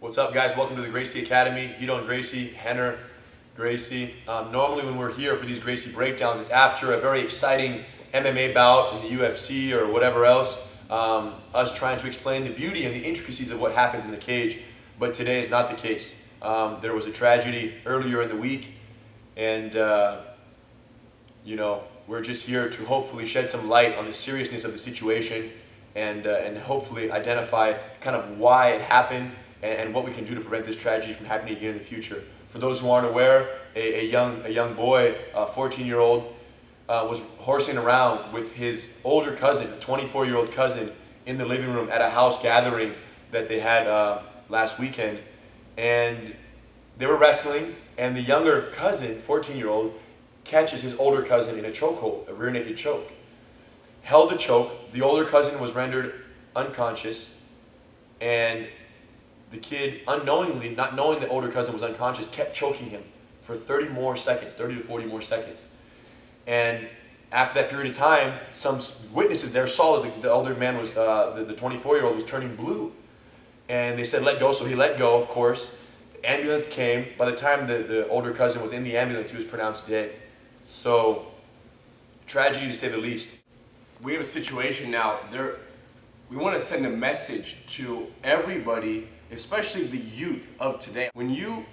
What's up, guys? Welcome to the Gracie Academy. Hito and Gracie, Henner, Gracie. Normally when we're here for these Gracie breakdowns, it's after a very exciting MMA bout in the UFC or whatever else, us trying to explain the beauty and the intricacies of what happens in the cage, but today is not the case. There was a tragedy earlier in the week, and we're just here to hopefully shed some light on the seriousness of the situation and hopefully identify kind of why it happened and what we can do to prevent this tragedy from happening again in the future. For those who aren't aware, a young boy, a 14-year-old, was horsing around with his older cousin, a 24-year-old cousin, in the living room at a house gathering that they had last weekend. And they were wrestling, and the younger cousin, 14-year-old, catches his older cousin in a chokehold, a rear naked choke. Held the choke, the older cousin was rendered unconscious, and the kid, unknowingly, not knowing the older cousin was unconscious, kept choking him for 30 to 40 more seconds. And after that period of time, some witnesses there saw that the older man was, the 24-year-old was turning blue. And they said, let go, so he let go, of course. The ambulance came. By the time the older cousin was in the ambulance, he was pronounced dead. So, tragedy to say the least. We have a situation now, we want to send a message to everybody, especially the youth of today. When you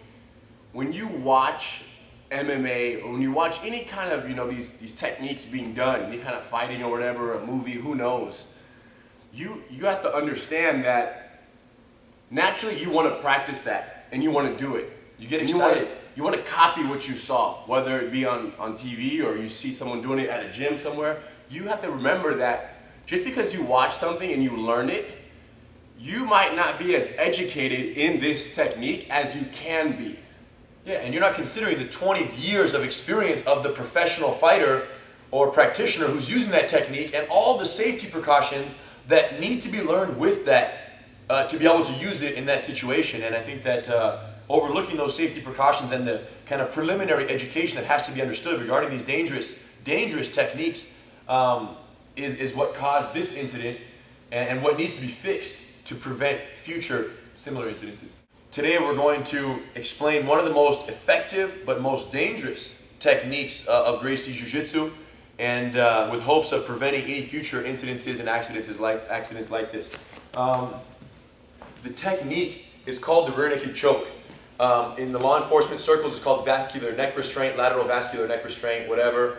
watch MMA, or when you watch any kind of, these techniques being done, any kind of fighting or whatever, a movie, who knows, you have to understand that naturally you want to practice that and you want to do it. You get excited. You want to copy what you saw, whether it be on TV or you see someone doing it at a gym somewhere. You have to remember that just because you watch something and you learn it, you might not be as educated in this technique as you can be. Yeah, and you're not considering the 20 years of experience of the professional fighter or practitioner who's using that technique and all the safety precautions that need to be learned with that to be able to use it in that situation. And I think that overlooking those safety precautions and the kind of preliminary education that has to be understood regarding these dangerous techniques is what caused this incident and what needs to be fixed to prevent future similar incidences. Today we're going to explain one of the most effective but most dangerous techniques of Gracie Jiu-Jitsu, and with hopes of preventing any future incidences and accidents like this. The technique is called the rear naked choke. In the law enforcement circles, it's called vascular neck restraint, lateral vascular neck restraint, whatever.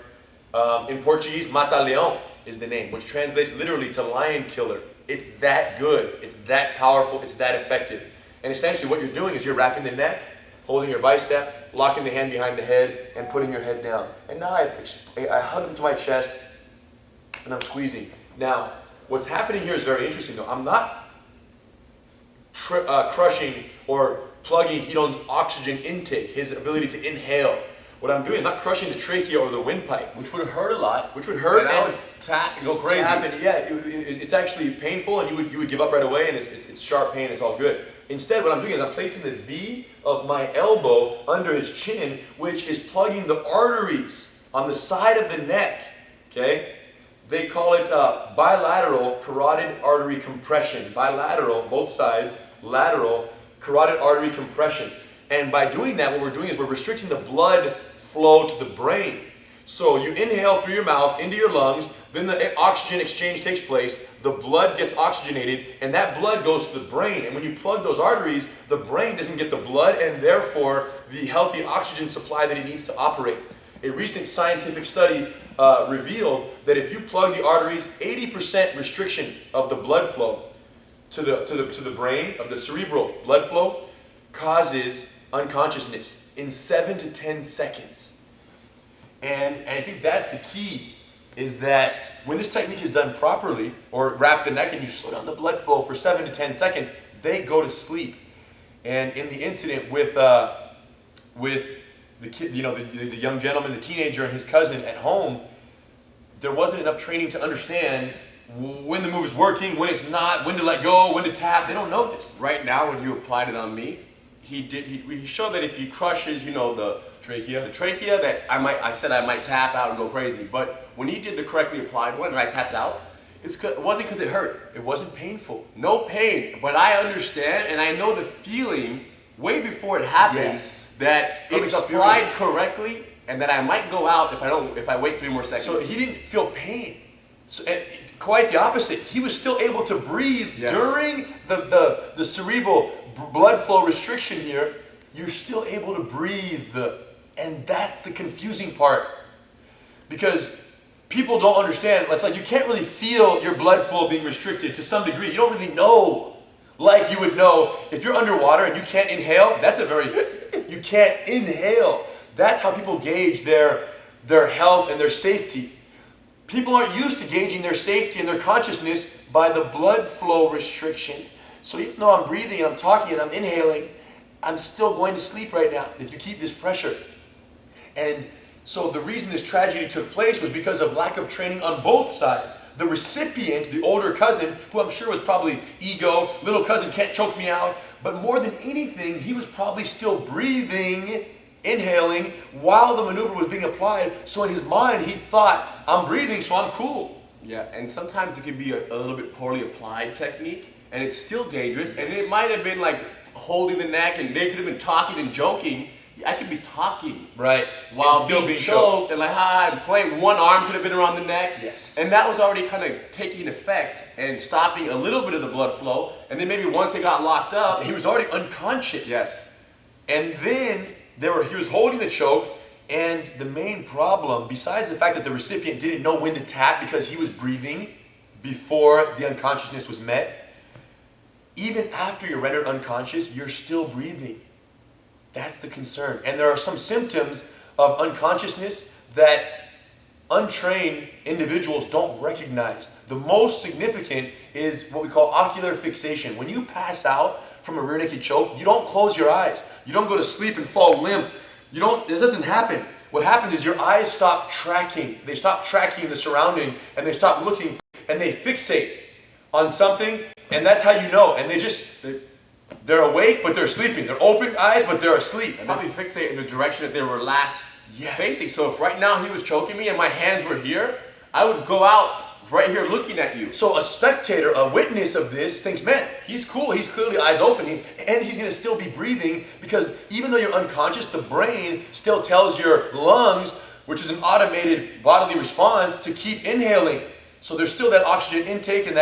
In Portuguese, mata-leão is the name, which translates literally to lion killer. It's that good, it's that powerful, it's that effective. And essentially what you're doing is you're wrapping the neck, holding your bicep, locking the hand behind the head, and putting your head down. And now I hug them to my chest, and I'm squeezing. Now, what's happening here is very interesting though. I'm not crushing or plugging Hito's oxygen intake, his ability to inhale. What I'm doing is not crushing the trachea or the windpipe, which would hurt a lot, which would hurt and I would tap and go crazy. It's actually painful, and you would give up right away, and it's sharp pain. It's all good. Instead, what I'm doing is I'm placing the V of my elbow under his chin, which is plugging the arteries on the side of the neck. Okay, they call it bilateral carotid artery compression. Bilateral, both sides. Lateral carotid artery compression. And by doing that, what we're doing is we're restricting the blood flow to the brain. So you inhale through your mouth into your lungs, then the oxygen exchange takes place, the blood gets oxygenated, and that blood goes to the brain. And when you plug those arteries, the brain doesn't get the blood and therefore the healthy oxygen supply that it needs to operate. A recent scientific study revealed that if you plug the arteries, 80% restriction of the blood flow to the brain, of the cerebral blood flow, causes unconsciousness in 7 to 10 seconds. And I think that's the key, is that when this technique is done properly, or wrap the neck and you slow down the blood flow for 7 to 10 seconds, they go to sleep. And in the incident with the kid, the young gentleman, the teenager, and his cousin at home, there wasn't enough training to understand when the move is working, when it's not, when to let go, when to tap. They don't know this. Right now, when you applied it on me, he showed that if he crushes, the trachea, that I said I might tap out and go crazy. But when he did the correctly applied one and I tapped out, It wasn't because it hurt. It wasn't painful. No pain, but I understand and I know the feeling way before it happens that From it's applied experience. correctly and that I might go out if I wait 3 more seconds. So he didn't feel pain. So, and quite the opposite. He was still able to breathe during the cerebral blood flow restriction here. You're still able to breathe. And that's the confusing part. Because people don't understand. It's like you can't really feel your blood flow being restricted to some degree. You don't really know. Like you would know if you're underwater and you can't inhale, you can't inhale. That's how people gauge their health and their safety. People aren't used to gauging their safety and their consciousness by the blood flow restriction. So even though I'm breathing and I'm talking and I'm inhaling, I'm still going to sleep right now if you keep this pressure. And so the reason this tragedy took place was because of lack of training on both sides. The recipient, the older cousin, who I'm sure was probably ego, little cousin can't choke me out, but more than anything, he was probably still breathing, inhaling, while the maneuver was being applied. So in his mind, he thought, I'm breathing, so I'm cool. Yeah, and sometimes it can be a little bit poorly applied technique, and it's still dangerous, and it might have been like holding the neck, and they could have been talking and joking. I could be talking while still being choked and like I'm playing. One arm could have been around the neck, and that was already kind of taking effect and stopping a little bit of the blood flow. And then maybe once it got locked up, he was already unconscious. And then he was holding the choke, and the main problem, besides the fact that the recipient didn't know when to tap because he was breathing before the unconsciousness was met, even after you're rendered unconscious, you're still breathing. That's the concern. And there are some symptoms of unconsciousness that untrained individuals don't recognize. The most significant is what we call ocular fixation. When you pass out from a rear naked choke, you don't close your eyes. You don't go to sleep and fall limp. It doesn't happen. What happens is your eyes stop tracking. They stop tracking the surrounding, and they stop looking, and they fixate on something, and that's how you know. And they're awake, but they're sleeping. They're open eyes, but they're asleep. And probably fixate in the direction that they were last facing. So if right now he was choking me and my hands were here, I would go out right here looking at you. So a spectator, a witness of this, thinks, man, he's cool. He's clearly eyes open, and he's going to still be breathing because even though you're unconscious, the brain still tells your lungs, which is an automated bodily response, to keep inhaling. So there's still that oxygen intake and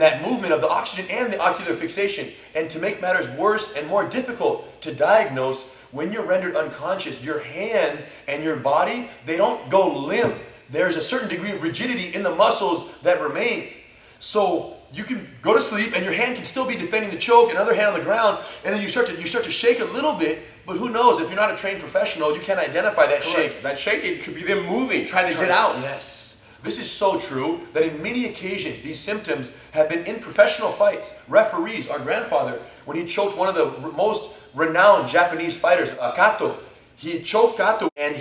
that movement of the oxygen and the ocular fixation. And to make matters worse and more difficult to diagnose, when you're rendered unconscious, your hands and your body, they don't go limp. There's a certain degree of rigidity in the muscles that remains. So you can go to sleep and your hand can still be defending the choke, another hand on the ground, and then you start to shake a little bit, but who knows, if you're not a trained professional, you can't identify that shake. That shaking could be them moving, trying to get out. Yes. This is so true that in many occasions these symptoms have been in professional fights. Referees, our grandfather, when he choked one of the most renowned Japanese fighters, Kato, he choked Kato and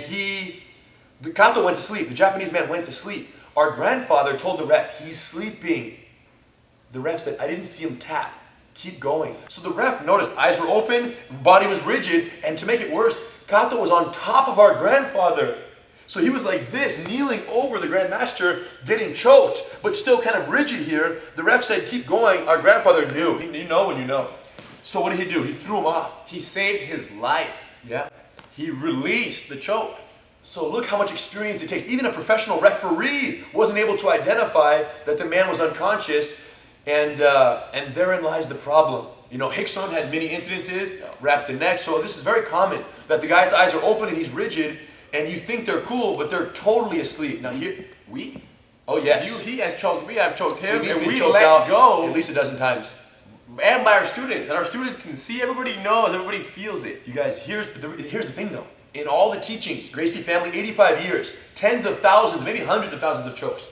Kato went to sleep. The Japanese man went to sleep. Our grandfather told the ref, he's sleeping. The ref said, I didn't see him tap. Keep going. So the ref noticed eyes were open, body was rigid, and to make it worse, Kato was on top of our grandfather. So he was like this, kneeling over the Grandmaster, getting choked, but still kind of rigid here. The ref said, keep going. Our grandfather knew. You know when you know. So what did he do? He threw him off. He saved his life. Yeah. He released the choke. So look how much experience it takes. Even a professional referee wasn't able to identify that the man was unconscious, and therein lies the problem. You know, Hickson had many incidences, wrapped the neck. So this is very common, that the guy's eyes are open and he's rigid, and you think they're cool, but they're totally asleep. Now here, oh yes. He has choked me, I've choked him, and we choked let out go. at least a dozen times. And by our students. And our students can see, everybody knows, everybody feels it. You guys, here's the thing though. In all the teachings, Gracie family, 85 years, tens of thousands, maybe hundreds of thousands of chokes.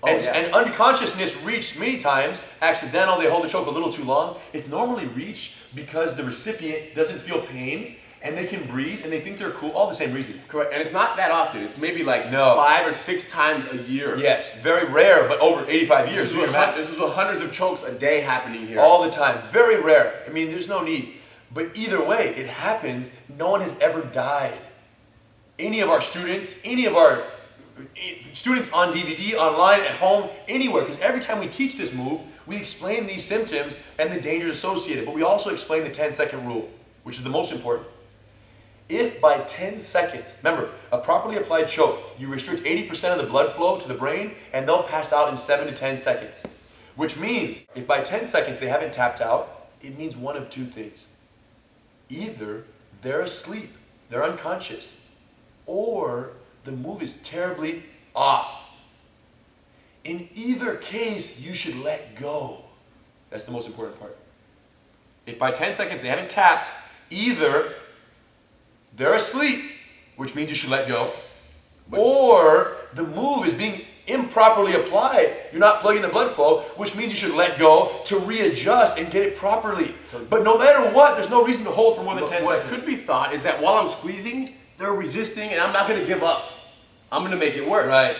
And unconsciousness reached many times, accidental, they hold the choke a little too long. It's normally reached because the recipient doesn't feel pain, and they can breathe, and they think they're cool, all the same reasons. Correct, and it's not that often. It's maybe like 5 or 6 times a year. Yes, very rare, but over 85 years. This was hundreds of chokes a day happening here. All the time, very rare. I mean, there's no need. But either way, it happens. No one has ever died. Any of our students, any of our students on DVD, online, at home, anywhere, because every time we teach this move, we explain these symptoms and the dangers associated, but we also explain the 10-second rule, which is the most important. If by 10 seconds, remember, a properly applied choke, you restrict 80% of the blood flow to the brain, and they'll pass out in 7 to 10 seconds. Which means, if by 10 seconds they haven't tapped out, it means one of two things. Either they're asleep, they're unconscious, or the move is terribly off. In either case, you should let go. That's the most important part. If by 10 seconds they haven't tapped, either they're asleep, which means you should let go, or the move is being improperly applied. You're not plugging the blood flow, which means you should let go to readjust and get it properly. But no matter what, there's no reason to hold for more than 10 seconds. What could be thought is that while I'm squeezing, they're resisting, and I'm not going to give up. I'm going to make it work. Right.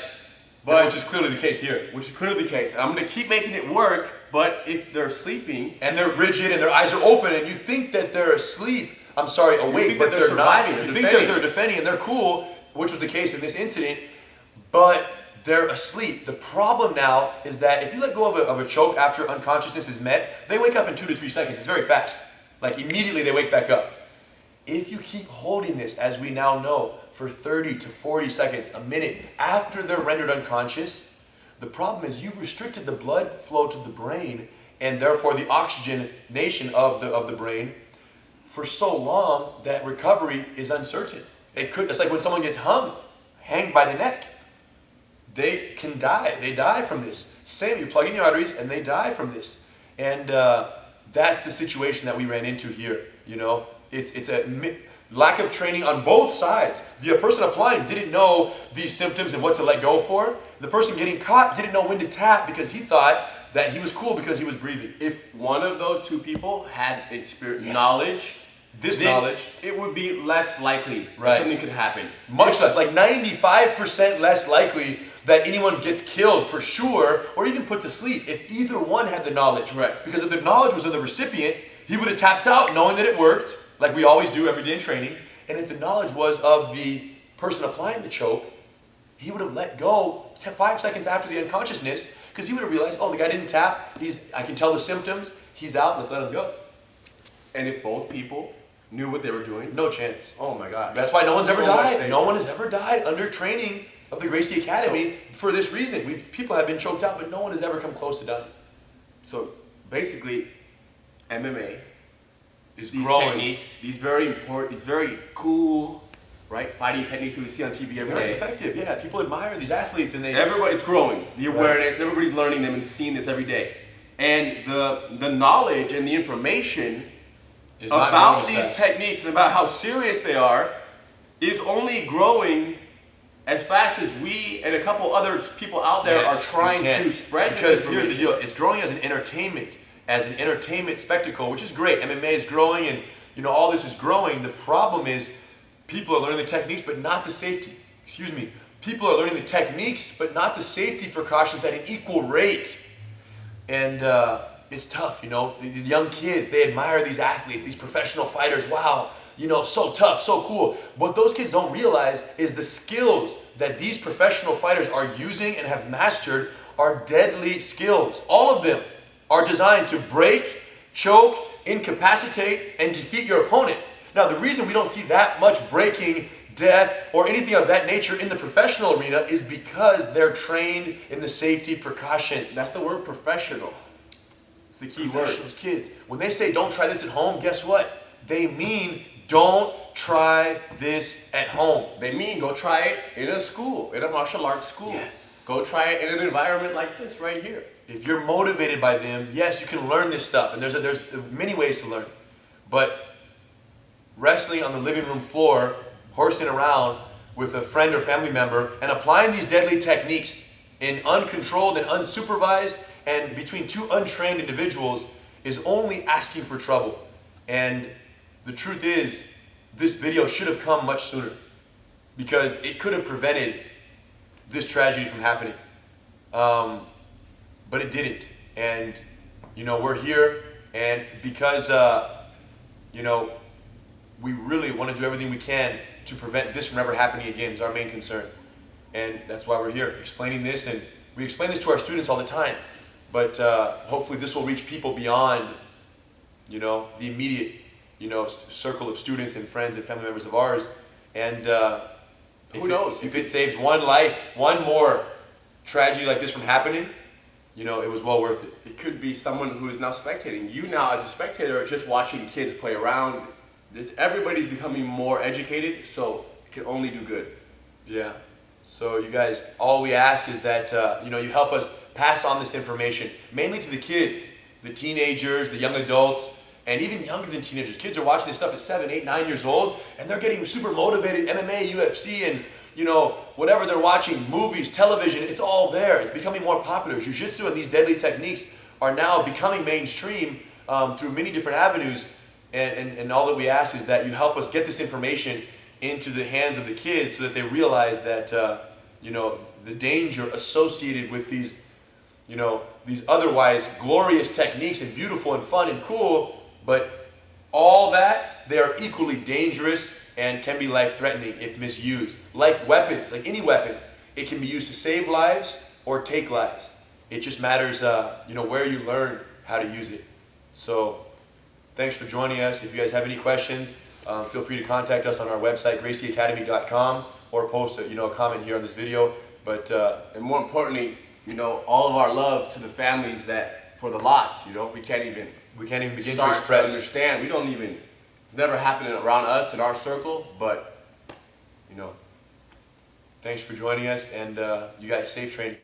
But which is clearly the case here. Which is clearly the case. I'm going to keep making it work, but if they're sleeping and they're rigid and their eyes are open and you think that they're asleep, awake, but they're not. You think that they're defending and they're cool, which was the case in this incident, but they're asleep. The problem now is that if you let go of a choke after unconsciousness is met, they wake up in 2 to 3 seconds. It's very fast. Like immediately they wake back up. If you keep holding this, as we now know, for 30 to 40 seconds, a minute, after they're rendered unconscious, the problem is you've restricted the blood flow to the brain and therefore the oxygenation of the brain for so long that recovery is uncertain. It's like when someone gets hanged by the neck. They can die. They die from this. Same, you plug in the arteries and they die from this. And that's the situation that we ran into here. You know, it's a lack of training on both sides. The person applying didn't know these symptoms and what to let go for. The person getting caught didn't know when to tap because he thought that he was cool because he was breathing. If one of those two people had knowledge, it would be less likely that something could happen. Much less, like 95% less likely that anyone gets killed for sure, or even put to sleep if either one had the knowledge. Right. Because if the knowledge was of the recipient, he would have tapped out knowing that it worked, like we always do every day in training. And if the knowledge was of the person applying the choke, he would have let go 5 seconds after the unconsciousness, because he would have realized, oh, the guy didn't tap, I can tell the symptoms, he's out, let's let him go. And if both people knew what they were doing? No chance. Oh my God. That's why no one's ever died. No one has ever died under training of the Gracie Academy for this reason. People have been choked out, but no one has ever come close to dying. So basically, MMA is these growing. Techniques, these very important, these very cool, right, fighting techniques that we see on TV every Very day. effective, yeah. People admire these athletes, and it's growing. The awareness, everybody's learning them and seeing this every day. And the knowledge and the information about these techniques and about how serious they are is only growing as fast as we and a couple other people out there are trying to spread this information. Because here's the deal, it's growing as an entertainment spectacle, which is great. MMA is growing and all this is growing. The problem is people are learning the techniques but not the safety. People are learning the techniques but not the safety precautions at an equal rate. And it's tough, the young kids, they admire these athletes, these professional fighters. Wow, so tough, so cool. What those kids don't realize is the skills that these professional fighters are using and have mastered are deadly skills. All of them are designed to break, choke, incapacitate, and defeat your opponent. Now, the reason we don't see that much breaking, death, or anything of that nature in the professional arena is because they're trained in the safety precautions. That's the word professional. It's the key word. Professionals, kids. When they say don't try this at home, guess what? They mean don't try this at home. They mean go try it in a school, in a martial arts school. Yes. Go try it in an environment like this right here. If you're motivated by them, yes, you can learn this stuff. And there's many ways to learn. But wrestling on the living room floor, horsing around with a friend or family member, and applying these deadly techniques in uncontrolled and unsupervised and between two untrained individuals is only asking for trouble. And the truth is, this video should have come much sooner because it could have prevented this tragedy from happening. But it didn't. And, we're here, and because, we really want to do everything we can to prevent this from ever happening again is our main concern. And that's why we're here, explaining this. And we explain this to our students all the time. But hopefully this will reach people beyond, you know, the immediate, you know, circle of students and friends and family members of ours. And who knows? If it saves one life, one more tragedy like this from happening, you know, it was well worth it. It could be someone who is now spectating. You now, as a spectator, are just watching kids play around. Everybody's becoming more educated, so it can only do good. Yeah. So you guys, all we ask is that, you know, you help us pass on this information, mainly to the kids, the teenagers, the young adults, and even younger than teenagers. Kids are watching this stuff at 7, 8, 9 years old, and they're getting super motivated. MMA, UFC, and, you know, whatever they're watching, movies, television, it's all there. It's becoming more popular. Jiu-jitsu and these deadly techniques are now becoming mainstream through many different avenues. And all that we ask is that you help us get this information into the hands of the kids so that they realize that, you know, the danger associated with these, you know, these otherwise glorious techniques and beautiful and fun and cool, but all that, they are equally dangerous and can be life-threatening if misused. Like weapons, like any weapon, it can be used to save lives or take lives. It just matters, you know, where you learn how to use it. So, thanks for joining us. If you guys have any questions, feel free to contact us on our website, gracieacademy.com, or post a, you know, a comment here on this video. But and more importantly, you know, all of our love to the families that for the loss. You know, we can't even begin to express. Understand. We don't even. It's never happening around us in our circle. But you know, thanks for joining us, and you guys, safe training.